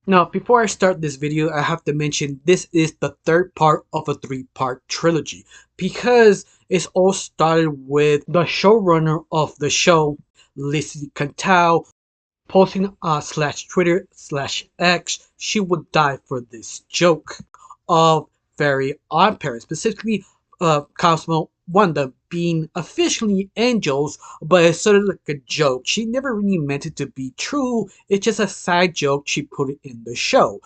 Now, before I start this video, I have to mention this is the third part of a three-part trilogy because it's all started with the showrunner of the show, Lizzie Cantal, posting slash Twitter slash X, she would die for this joke of very odd parents, specifically Cosmo Wanda being officially angels, but it's sort of like a joke. She never really meant it to be true. It's just a side joke she put it in the show.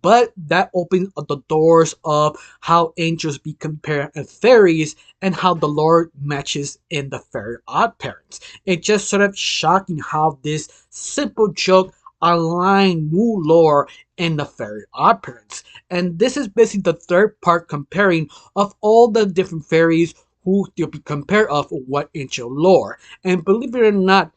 But that opens up the doors of how angels be compared to fairies and how the lore matches in the fairy odd parents. It's just sort of shocking how this simple joke aligned new lore in the fairy odd parents. And this is basically the third part comparing of all the different fairies who to be compared of what angel lore. And believe it or not,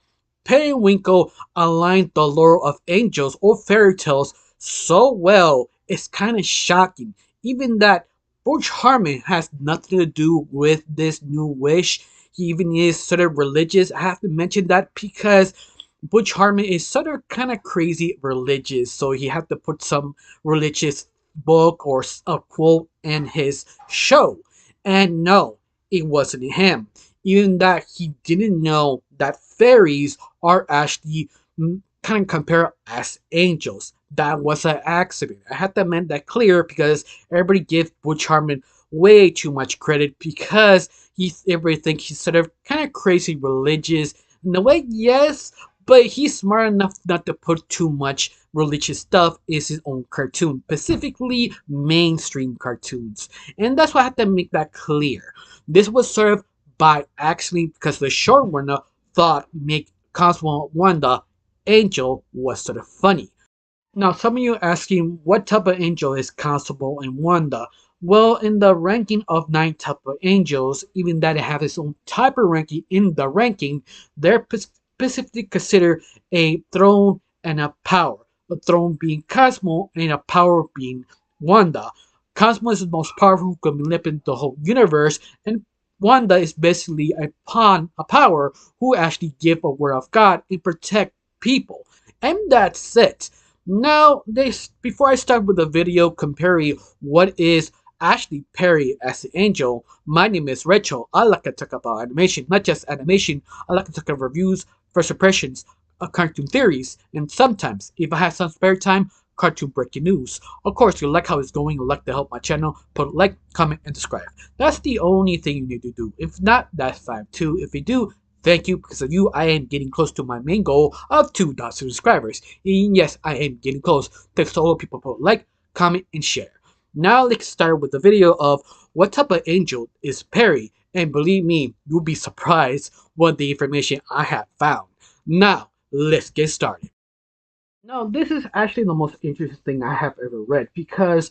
Periwinkle aligned the lore of angels or fairy tales so well, it's kind of shocking. Even that Butch Harmon has nothing to do with this new wish. He even is sort of religious. I have to mention that because Butch Harmon is sort of kind of crazy religious, so he had to put some religious book or a quote in his show. And no, it wasn't him. Even that he didn't know that fairies are actually kind of compared as angels. That was an accident. I had to make that clear because everybody gives Butch Harmon way too much credit because everything he's sort of kind of crazy religious. In a way, yes, but he's smart enough not to put too much religious stuff in his own cartoon, specifically mainstream cartoons. And that's why I had to make that clear. This was sort of by accident because the showrunner thought make Cosmo Wanda Angel was sort of funny. Now, some of you asking what type of angel is Constable and Wanda? Well, in the ranking of 9 type of angels, even that it have its own type of ranking in the ranking, they're specifically considered a throne and a power. A throne being Cosmo and a power being Wanda. Cosmo is the most powerful who can manipulate the whole universe, and Wanda is basically a pawn, a power who actually give a word of God and protect people. And that's it. Now, before I start with the video comparing what is Ashley Perry as the angel, my name is Rachel. I like to talk about animation, not just animation. I like to talk about reviews, first impressions, cartoon theories, and sometimes, if I have some spare time, cartoon breaking news. Of course, if you like how it's going, you like to help my channel, put a like, comment, and subscribe. That's the only thing you need to do. If not, that's fine too. If you do, thank you, because of you, I am getting close to my main goal of 2,000 subscribers. And yes, I am getting close. Thanks to all the people who like, comment, and share. Now let's start with the video of what type of angel is Perry. And believe me, you'll be surprised what the information I have found. Now, let's get started. Now, this is actually the most interesting thing I have ever read because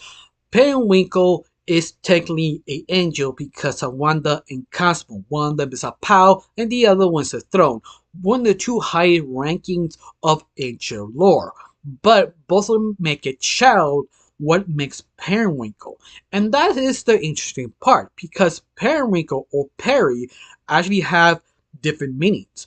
Periwinkle is technically an angel because of Wanda and Cosmo. One of them is a pal and the other one's a throne. One of the two high rankings of angel lore. But both of them make a child what makes Periwinkle. And that is the interesting part because Periwinkle or Peri actually have different meanings.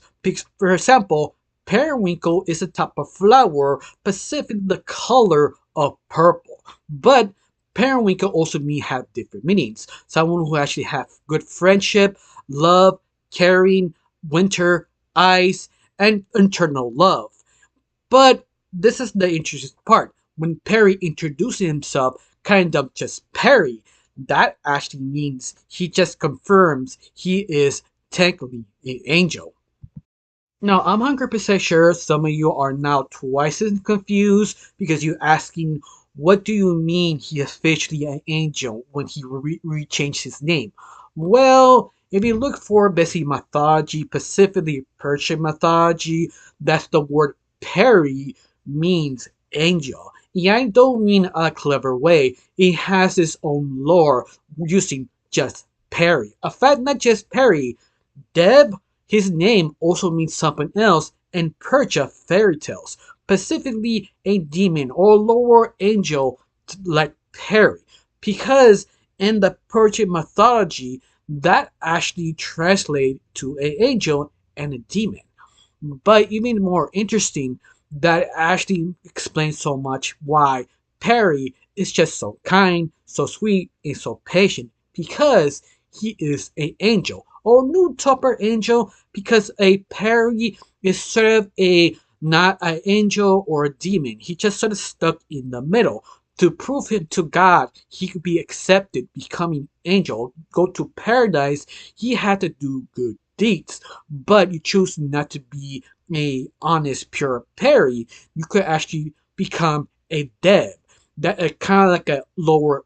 For example, periwinkle is a type of flower, specifically the color of purple. But periwinkle also mean have different meanings. Someone who actually have good friendship, love, caring, winter, ice, and eternal love. But this is the interesting part. When Perry introduces himself, kind of just Perry, that actually means he just confirms he is technically an angel. Now, I'm 100% sure some of you are now twice as confused because you're asking, what do you mean he is officially an angel when he changed his name? Well, if you look for basic mythology, specifically Persian mythology, that's the word peri means angel. Yeah, I don't mean a clever way. It has its own lore using just Perry. In fact, not just Perry. Deb, his name also means something else in Persia fairy tales, specifically a demon or lower angel like Peri, because in the Persian mythology, that actually translates to an angel and a demon. But even more interesting, that actually explains so much why Perry is just so kind, so sweet, and so patient because he is an angel or new topper angel because a Perry is sort of a not an angel or a demon. He just sort of stuck in the middle. To prove him to God, he could be accepted, becoming angel, go to paradise. He had to do good deeds, but you choose not to be a honest, pure Perry. You could actually become a dev. That kind of like a lower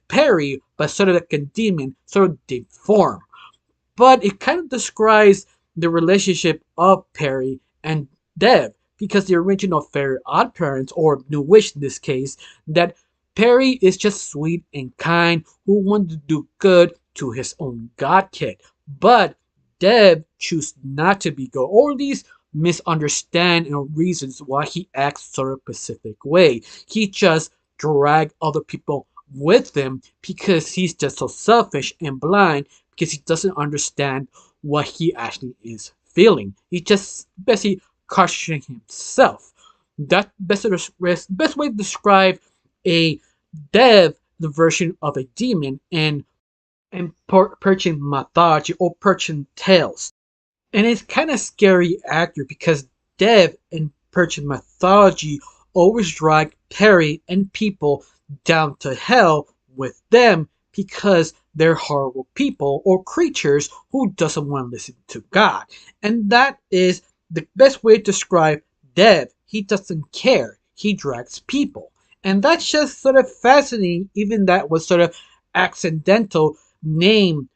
Perry, but sort of like a demon, sort of deformed, but it kind of describes the relationship of Perry and Dev because the original Fairy Odd Parents, or New Wish in this case, that Perry is just sweet and kind who wanted to do good to his own god kid. But Dev choose not to be good, or at least misunderstand and reasons why he acts sort of specific way. He just drag other people with him because he's just so selfish and blind because he doesn't understand what he actually is feeling. He just basically crushing himself. That best way to describe a dev, the version of a demon, and perching mythology or perching tales. And it's kind of scary accurate because Dev in Persian mythology always drag Perry and people down to hell with them because they're horrible people or creatures who doesn't want to listen to God. And that is the best way to describe Dev. He doesn't care. He drags people. And that's just sort of fascinating, even that was sort of accidental name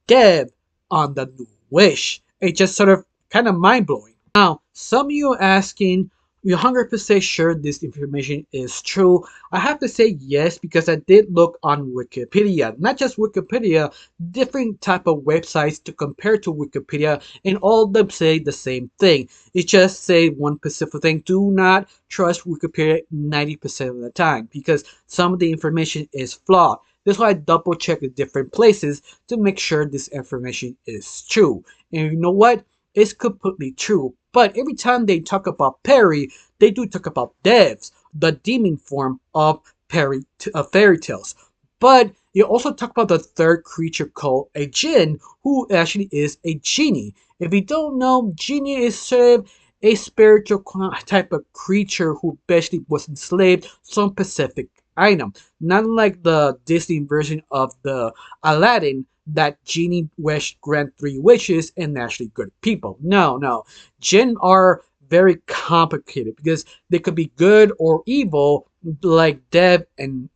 Dev on the new Wish. It's just sort of kind of mind blowing. Now, some of you are asking, you're 100% sure this information is true? I have to say yes because I did look on Wikipedia. Not just Wikipedia, different type of websites to compare to Wikipedia, and all of them say the same thing. It just say one specific thing. Do not trust Wikipedia 90% of the time because some of the information is flawed. That's why I double check at different places to make sure this information is true. And you know what? It's completely true. But every time they talk about Perry, they do talk about devs, the demon form of fairy tales. But you also talk about the third creature called a jinn, who actually is a genie. If you don't know, genie is sort of a spiritual type of creature who basically was enslaved some specific item. Not like the Disney version of the Aladdin that genie wish grant three wishes and actually good people. No, no. Jinn are very complicated because they could be good or evil like Deb and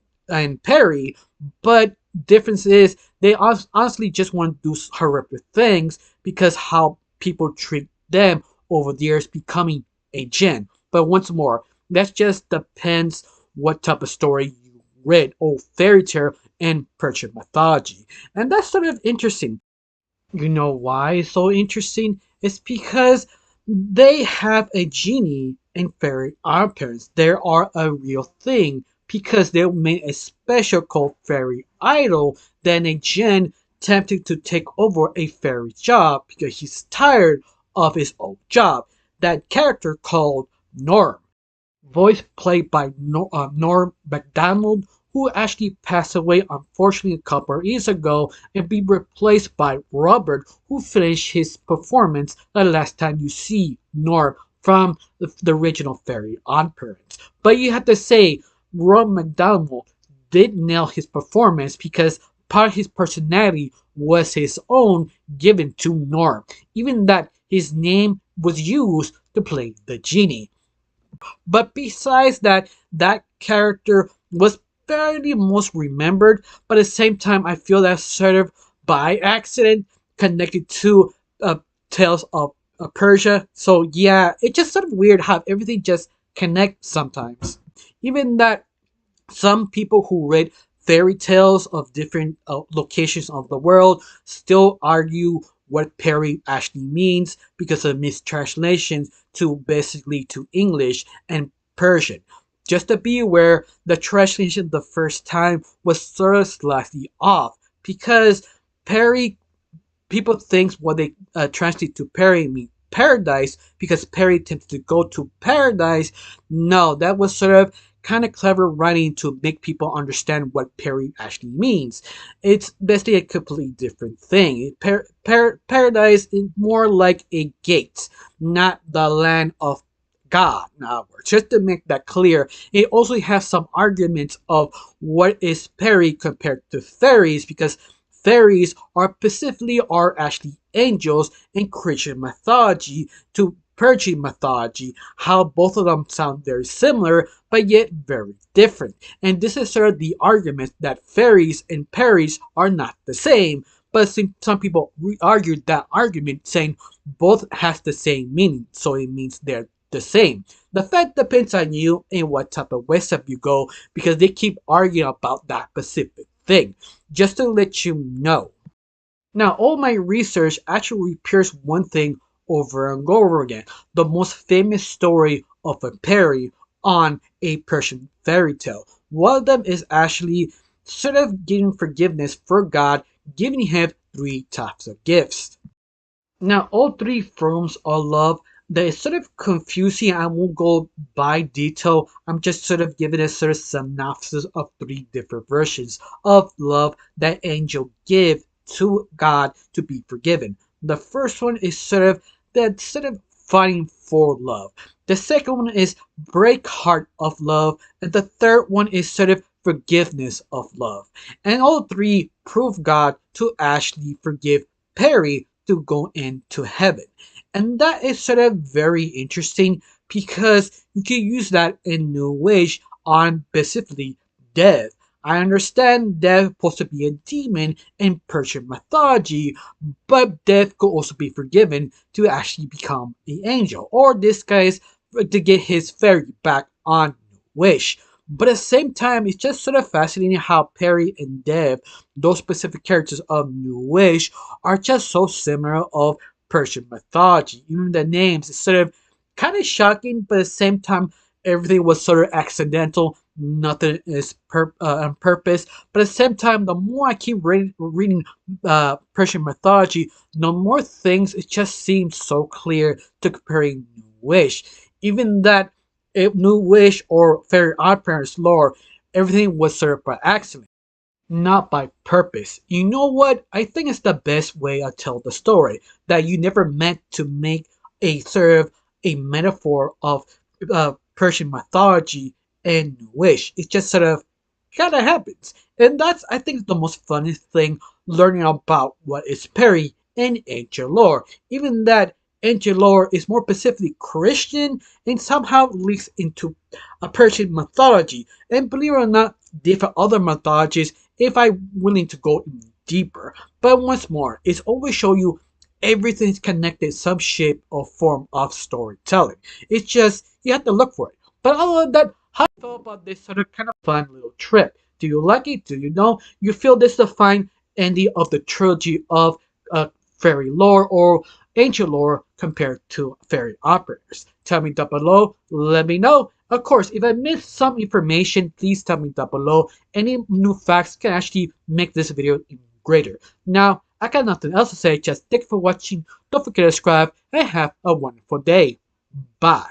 Perry, but difference is they honestly just want to do horrific things because how people treat them over the years becoming a Jinn. But once more, that just depends what type of story you read or fairy tale and Persian mythology. And that's sort of interesting. You know why it's so interesting? It's because they have a genie and fairy armpits. They are a real thing because they made a special called fairy idol. Then a Jinn tempted to take over a fairy job because he's tired of his old job. That character called Norm, voice played by Norm MacDonald, who actually passed away unfortunately a couple of years ago and be replaced by Robert, who finished his performance the last time you see Norm from the original Fairy Odd Parents. But you have to say, Norm MacDonald did nail his performance because part of his personality was his own given to Norm, even that his name was used to play the genie. But besides that, that character was fairly most remembered, but at the same time, I feel that's sort of by accident connected to Tales of Persia. So yeah, it's just sort of weird how everything just connects sometimes. Even that some people who read fairy tales of different locations of the world still argue what Perry actually means because of mistranslations to basically to English and Persian. Just to be aware, the translation the first time was sort of slightly off because Perry people think what they translate to Perry mean paradise because Perry attempted to go to paradise. No, that was sort of kind of clever writing to make people understand what Perry actually means. It's basically a completely different thing. Paradise is more like a gate, not the land of God. Now, just to make that clear, it also has some arguments of what is Perry compared to fairies because fairies are specifically are actually angels in Christian mythology to Persian mythology, how both of them sound very similar but yet very different. And this is sort of the argument that fairies and Peris are not the same. But some people argued that argument saying both has the same meaning, so it means they're the same. The fact depends on you and what type of website you go because they keep arguing about that specific thing. Just to let you know. Now, all my research actually repeats one thing over and over again. The most famous story of a peri on a Persian fairy tale. One of them is actually sort of getting forgiveness for God, giving him three types of gifts. Now, all three forms of love that is sort of confusing. I won't go by detail. I'm just sort of giving a sort of synopsis of three different versions of love that angel give to God to be forgiven. The first one is sort of that sort of fighting for love. The second one is break heart of love, and the third one is sort of forgiveness of love. And all three prove God to actually forgive Perry to go into heaven. And that is sort of very interesting because you can use that in New Age on specifically death. I understand death is supposed to be a demon in Persian mythology, but death could also be forgiven to actually become an angel, or this guy's to get his fairy back on Wish. But at the same time, it's just sort of fascinating how Perry and Dev, those specific characters of New Wish, are just so similar of Persian mythology. Even the names is sort of kind of shocking, but at the same time, everything was sort of accidental. Nothing is on purpose. But at the same time, the more I keep reading Persian mythology, the more things it just seems so clear to comparing New Wish. Even that New Wish or Fairy Odd Parents lore, everything was sort of by accident, not by purpose. You know what? I think it's the best way I tell the story. That you never meant to make a sort of a metaphor of Persian mythology and wish. It just sort of kind of happens. And that's, I think, the most funniest thing learning about what is Perry and ancient lore. Even that ancient lore is more specifically Christian and somehow leaks into a Persian mythology. And believe it or not, different other mythologies if I'm willing to go deeper. But once more, it's always show you everything's connected some shape or form of storytelling. It's just you have to look for it. But other than that, how do you feel about this sort of kind of fun little trip? Do you like it? Do you know? You feel this is the fine ending of the trilogy of fairy lore or ancient lore compared to fairy operators? Tell me down below. Let me know. Of course, if I missed some information, please tell me down below. Any new facts can actually make this video even greater. Now, I got nothing else to say. Just thank you for watching. Don't forget to subscribe and have a wonderful day. Bye.